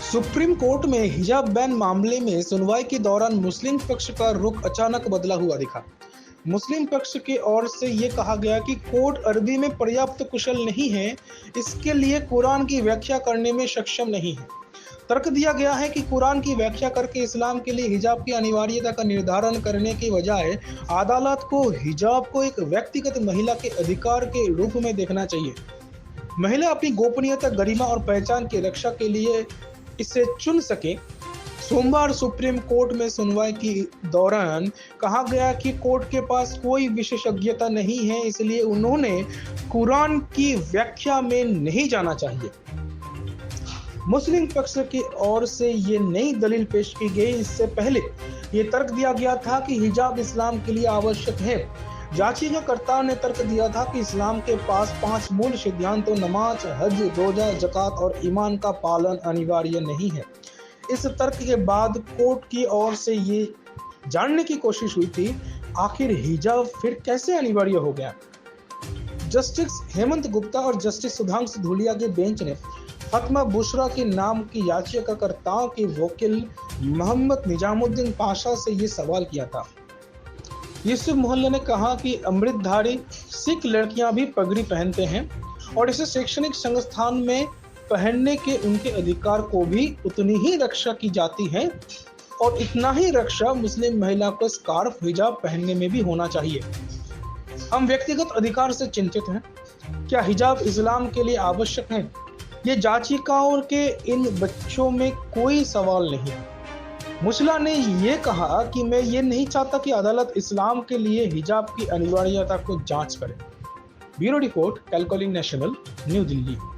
Supreme court में हिजाब ban मामले में सुनवाई के दौरान मुस्लिम पक्ष का रुख अचानक बदला हुआ दिखा। मुस्लिम पक्ष की ओर से ये कहा गया कि कोर्ट अरबी में पर्याप्त कुशल नहीं है, इसके लिए कुरान की व्याख्या करने में सक्षम नहीं है। तर्क दिया गया है कि कुरान की व्याख्या करके इस्लाम के लिए हिजाब की अनिवार्यता का निर्धारण करने के बजाय अदालत को हिजाब को एक व्यक्तिगत महिला के अधिकार के रूप में देखना चाहिए। महिला अपनी गोपनीयता, गरिमा और पहचान की रक्षा के लिए इसे चुन सके। सोमवार सुप्रीम कोर्ट में सुनवाई के दौरान कहा गया कि कोर्ट के पास कोई विशेषज्ञता नहीं है, इसलिए उन्होंने कुरान की व्याख्या में नहीं जाना चाहिए। मुस्लिम पक्ष की ओर से ये नई दलील पेश की गई। इससे पहले ये तर्क दिया गया था कि हिजाब इस्लाम के लिए आवश्यक है। याचिकाकर्ता ने तर्क दिया था कि इस्लाम के पास 5 मूल सिद्धांतों नमाज, हज, रोजा, ज़कात और ईमान का पालन अनिवार्य नहीं है। इस तर्क के बाद कोर्ट की ओर से ये जानने की कोशिश हुई थी, आखिर हिजाब फिर कैसे अनिवार्य हो गया। जस्टिस हेमंत गुप्ता और जस्टिस सुधांशु धूलिया के बेंच ने फातिमा बुशरा के नाम की याचिकाकर्ताओं के वकील मोहम्मद निजामुद्दीन पाशा से ये सवाल किया था। यूसुफ मोहल्ला ने कहा कि अमृतधारी सिख लड़कियां भी पगड़ी पहनते हैं और इसे शैक्षणिक संस्थान में पहनने के उनके अधिकार को भी उतनी ही रक्षा की जाती है और इतना ही रक्षा मुस्लिम महिला को स्कार्फ, हिजाब पहनने में भी होना चाहिए। हम व्यक्तिगत अधिकार से चिंतित हैं। क्या हिजाब इस्लाम के लिए आवश्यक है? ये याचिकाओं के इन बच्चों में कोई सवाल नहीं है। मुसला ने यह कहा कि मैं ये नहीं चाहता कि अदालत इस्लाम के लिए हिजाब की अनिवार्यता को जांच करे। ब्यूरो रिपोर्ट, कैलकालिंग नेशनल, न्यू दिल्ली।